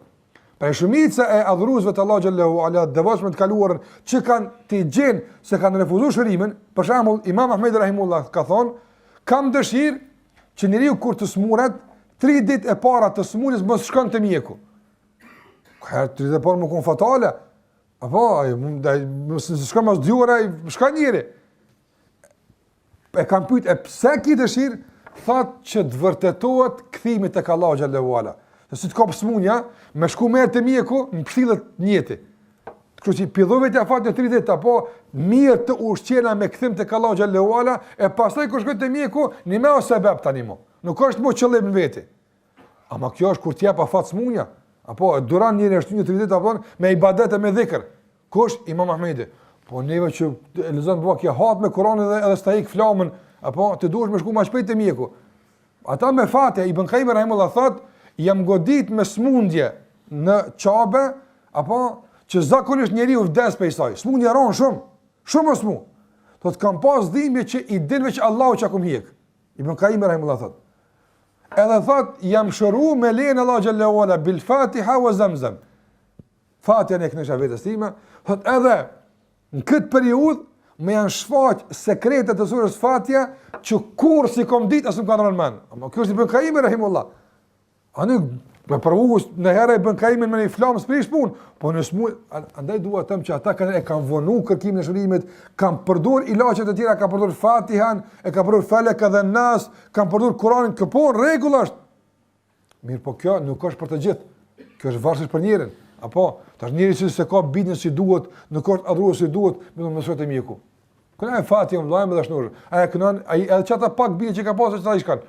Speaker 1: Për shumica e adhuruesve të Allah xhallahu ala devotshëm të kaluarën që kanë të gjenë se kanë refuzuar shërimin, për shembull Imam Ahmed rahimullah ka thonë, kam dëshirë që njeriu kur të smuret 3 ditë e para të smundjes mos shkon te mjeku. Ka 3 ditë e para më kon fatale. Apo mos shkon mos 2 ora shkon njëri. E kam pyet e pse ki dëshirë, thotë që të vërtetohet kthimi tek Allah xhallahu ala. Se si të kapë smundja, me shku merë të mjeku, në përshilët njeti. Kështu që pillove të afat në 3 ditë, apo mirë të ushqena me këthim të Allahu xhallahu ala, e pastaj kur shkoj të mjeku, një me o sebeb tani mo. Nuk është mo qëllim në veti. Ama kjo është kur t'jep afat smundja, apo duran njëri është një 3 ditë, apo me ibadet e me dhikr. Kush? Imam Ahmedi. Po neve që e lexon bua kjo hat me Kur'anin edhe sta ik flamën, apo ti duhesh me shku më shpejt te mjeku. Ata me fatja Ibn Qayyim rahimullah thot, jam godit me smundje në Qabe, apo që zakonisht njeriu vdes pe saj. Smundja ron shumë, shumë smu. Thot kam pas dhimbje që i din veç Allahu çka kum hiq. Ibn Qayyim rahimullah thot. Edhe thot jam shëru me lejen Allah xhallahu ala bil Fatiha wa Zamzam. Fatiha ne kënaqja vetes time, thot edhe në këtë periudhë më janë shfaq sekretet e surës Fatiha që kur si kom ditë as nuk kanë rënë mend. Ama kjo është Ibn Qayyim rahimullah. Ani me provu në herë Ibn Qayyim me një flamë sprish punë, po në smu andaj dua të them që ata kanë vonu kërkimin e shërimit, kanë përdor ilaçet e tjera, kanë përdor Fatihan, e kanë përdor Falak dhe Nas, kanë përdor Kur'anin, kjo po rregull është. Mirë, po kjo nuk është për të gjithë. Kjo është varësisht për njërin. Apo tash njëri që se ka bindjen si duhet, nuk është adhuruar si duhet, më mësohet e mjeku. Këna e Fatiha vllai me dashnor. Ai kënon, ai edhe çata pak bindje që ka pasur çata i shkan.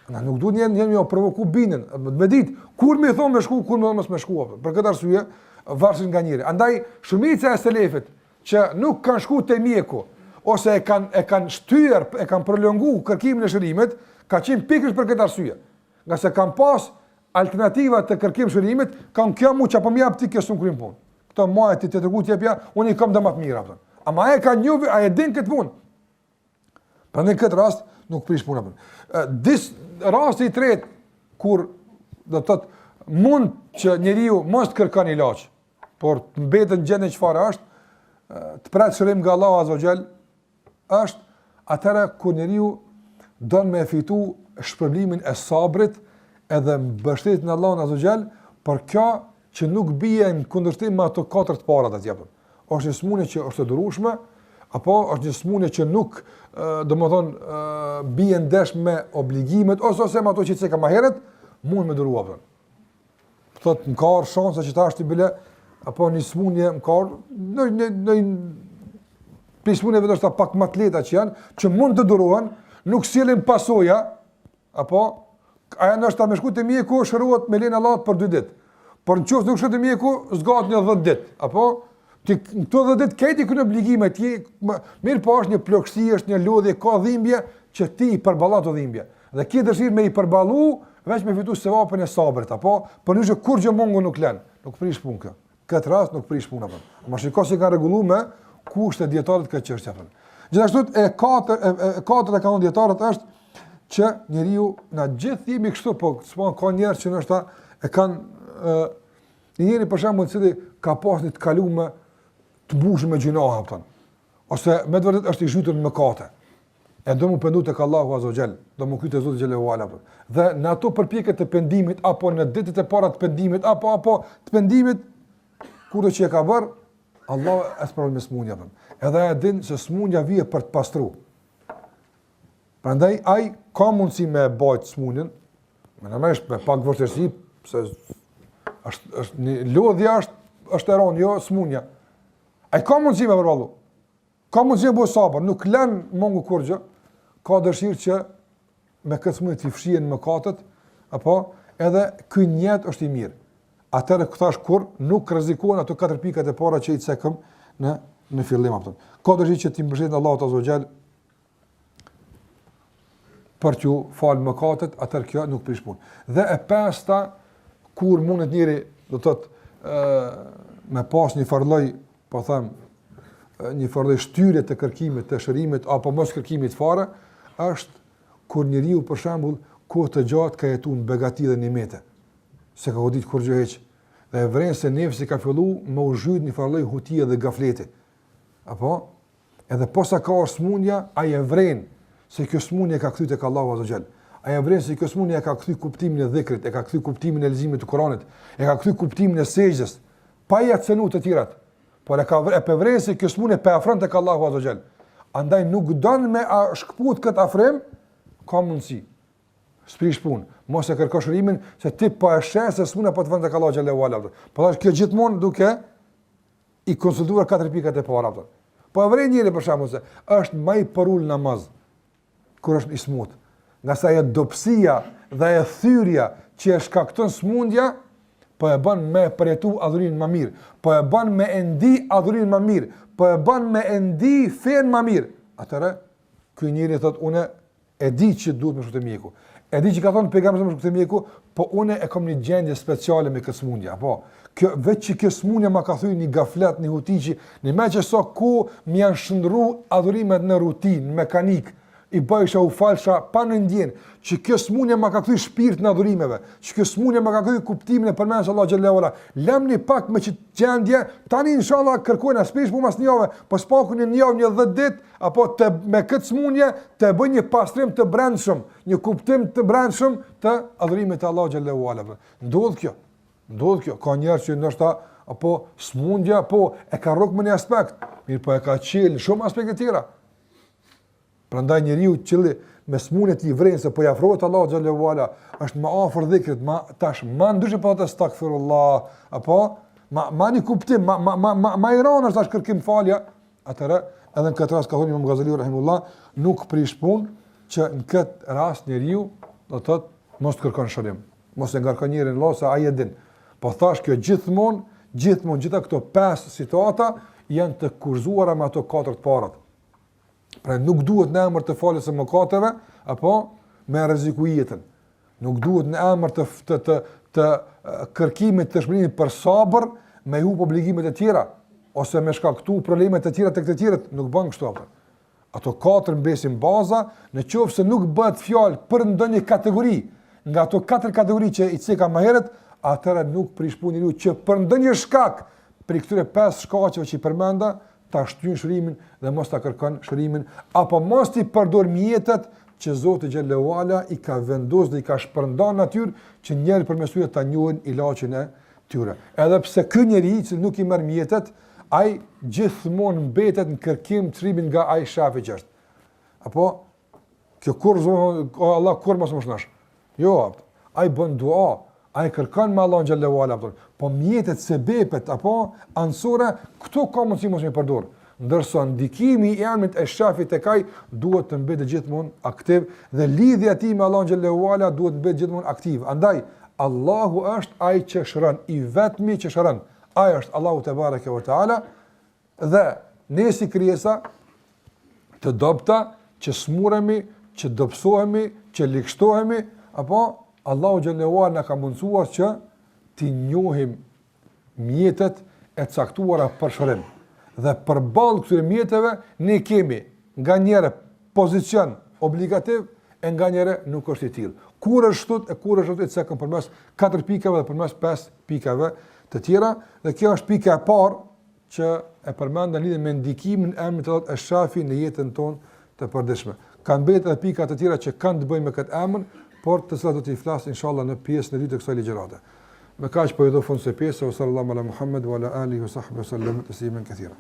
Speaker 1: Na nuk duhet njëri më provoku bindjen, me ditë kur më thon me shku, kur më mos më shku. Për këtë arsye varësisht nga njëri. Andaj shumica e selefit që nuk kanë shku te mjeku ose e kanë shtyr, e kanë prolonguar kërkimin e shërimit, ka qenë pikërisht për këtë arsye. Nga se kanë pas alternativa të kërkim shërimit, kanë kjo mu që po më jap ti kjo sun krim punë. Këto maja ti të tërgu t'jepja, unë i kam dhe më të mira. Ama aje ka njuvi, aje din këtë punë. Pra në këtë rast, nuk prish puna punë. Rasti i tretë, kur do të thotë mund që njeriu mos të kërkon ilaç, por të mbetet në gjendje çfarë është, të pret shërim nga Allahu Azza wa Jall, është atëra kur njeriu don me fitu shpërblimin e sabrit edhe mbështetjen në Allahun Azza wa Jall, por kjo që nuk bie në kundërshtim me ato katër të para të japën. Është një smundje që është e durueshme, apo është një smundje që nuk bie ndesh me obligimet ose me ato që s'e ka më herët, mund me durua vën. Thotë më ka shansa që tash ti bile apo një smundje më ka në smundje vetë pak më të lehta që janë, që mund të durohen, nuk sjellin pasoja, apo aja nështë ta me shku të mjeku, shëruat me lenë Allahut për 2 ditë. Por në qoftë nuk shku të mjeku, zgat një 10 ditë. Apo, në këto 10 ditë, kejti kënë obligime, mirë po është një plokësi, është një lodhje, ka dhimbje, që ti i përballan të dhimbje. Dhe ki dëshirë me i përballu, veç me fitu sevapën e sabrit, apo, për njështë kur gjë mungu nuk lenë, nuk prish punë kjo. Këtë rast nuk prish punë, apo. Ma shiko si ka regullu me kushte djetarët këtë çështje apo. Gjithashtu e katërt e kanë djetarët është që njeriu na gjithë jemi kështu, po s'po ka njerëz që ndoshta e kanë njëri për shembull i cili ka pasur të kaluar të mbushur me gjunoha apo. Ose me të vërtetë është i zhytur në mëkate. E do mu pendu tek Allahu Azza wa Jall, do mu kujtë Zoti xhelalu ala. Dhe në ato përpjekje të pendimit apo në ditët e para të pendimit apo të pendimit kurdo që e ka bërë, Allah e sprovon me smundja. Edhe ai din se smundja vije për të pastruar. Prandaj ai ka mundësi me bajt smundjen, me pak vështirësi, se është një lodhja është e ronë, jo smundja. Ai ka mundësi me përballu. Ka mundësi me bëj sabër, nuk lën mungu kur gjë, ka dëshirë që me këtë smundje të fshihen mëkatet, apo edhe ky njet është i mirë. Atëherë thash kur nuk rrezikohen ato 4 pikat e para që i cekëm në fillim apo. Ka dëshirë që ti mbështet Allahu Azza wa Jall për që falë mëkatet, atër kjo nuk prish punë. Dhe e pesta, kur mundet njëri, do të me pas një farloj, po them, një farloj shtyre të kërkimit, të shërimit, apo mos kërkimit fare, është kur njeriu për shembull, kohë të gjatë ka jetu në begati dhe një mete, se ka godit kur gjë heq, dhe e vrenë se nefsi ka fillu me u zhyt një farloj hutie dhe gafleti. Apo, edhe posa ka orë smundja, ai e vrenë, se kjo smundje ka kthy tek Allahu Azza wa Jall. Ai e vren se kjo smundje ka kthy kuptimin e dhikrit, e ka kthy kuptimin e leximit të Kuranit, e ka kthy kuptimin e sejdës, pa ia cenu të tjerat. Por e ka vren se kjo smundje pa afron tek Allahu Azza wa Jall. Andaj nuk don me a shkput kët afrim, ka mundsi. Sprish punë, mos e kërkosh shërimin se ti po e sheh se smundja po të vën tek Allahu xhallahu ala. Po tash kjo gjithmonë duke i konsultuar 4 pikat e para. Po e vren njëri për shkakun se është më i porul namaz. Kur është i smut, nga sa e dopsia dhe e thyrja që e shkakton smundja, po e bën me përjetu adhurimin më mirë, po e bën me e ndi adhurimin më mirë, po e bën me e ndi fen më mirë, atëherë ky njeri thotë unë e di që duhet më shkruaj mjeku. E di që ka thonë pejgamberi më shkruaj mjeku, po unë e kam një gjendje speciale me këtë smundje, apo kjo veç që kjo smundje ma ka thyer një gaflet, një hutiqi, në më që sa ku më janë shndruar adhurimet në rutinë, në mekanik, i bëjsha u falsha pa në ndjen, që kjo smundje ma ka thyer shpirt në adhurimeve, që kjo smundje ma ka thyer kuptimin e përmendjes Allah xhallahu ala. Lamni pak me që gjendje, tani inshallah kërkojnë aspesh po mas një javë, po spaku një javë, një 10 ditë, apo të me këtë smundje të bëj një pastrim të brendshëm, një kuptim të brendshëm të adhurimit të Allah xhallahu ala. Ndodh kjo, ka njerëz që ndoshta apo smundja po e ka rrok më një aspekt, mirë po e ka qel shumë aspekte tjera. Prandaj njeriu që me smundjet i vren se po i afrohet Allahu xhallahu ala, është më afër dhikrit, tash më ndryshe po të astaghfirullah, apo ma një kuptim, ma i rënë është tash kërkim falja, atëherë edhe në këtë rast ka thonë Imam Ghazali rahimullah, nuk prish punë që në këtë rast njeriu do të thotë mos kërkon shërim, mos e ngarkon njërin Allah se ai e din. Po thash kjo gjithmonë gjitha këto 5 situata janë të kurzuara me ato 4 të parat. Pra nuk duhet në emër të faljes së mëkateve apo me rreziku jetën. Nuk duhet në emër të kërkimit të shpërimit për sabër me hub obligimet e tjera ose me shkaktu problemet e tjera tek të tjerët, nuk bën kështu apo. Ato 4 mbesin baza, nëse nuk bëhet fjalë për ndonjë kategori nga ato 4 kategori që i ceka më herët, atëra nuk prish punë ju që për ndonjë shkak për këtyre 5 shkaqeve që i përmenda ta shtyn shërimin dhe mos ta kërkon shërimin apo mos ti përdor mjetet që Zoti xhallahu ala i ka vendosur dhe i ka shpërndarë natyrë që njerëzit përmes tyre ta njohin ilaçin e tyre. Edhe pse ky njeri që nuk i merr mjetet, ai gjithmonë mbetet në kërkim çrimin nga ai shafi që është. Apo kjo Allah kur mos më shnash. Jo, ai bën dua, ai kërkon me Allah xhallahu ala, po mjetet sebepet apo ansora këto ka mundësi mos më përdor. Ndërsa ndikimi i emrit e shafit tek ai duhet të mbetet gjithmonë aktiv dhe lidhja e tij me Allah xhallahu ala duhet të mbetet gjithmonë aktiv. Andaj Allahu është ai që shëron, i vetmi që shëron. Ai është Allahu te bareke ve teala dhe ne si krijesa të dobta që smuremi, që dobësohemi, që likshtohemi, apo Allahu xhallahu ala na ka mundsuar që të njohim mjetet e caktuara për shërim. Dhe përballë këtyre mjeteve ne kemi nganjëherë pozicion obligativ e nganjëherë nuk është i tillë. Kur është ashtu të caktuar përmes 4 pikave dhe përmes 5 pikave të tjera, dhe kjo është pika e parë që e përmend në lidhje me ndikimin e emrit të Allahut Ash-Shafi në jetën tonë të përditshme. Kanë mbetur edhe pika të tjera që kanë të bëjnë me këtë emër, por të cilat do t'i flas inshallah në pjesën e dytë të kësaj ligjërate. Me kaq po i do fund se pjesë, sallallahu ala Muhammed wa ala alihi wa sahbihi sallam taslimen katira.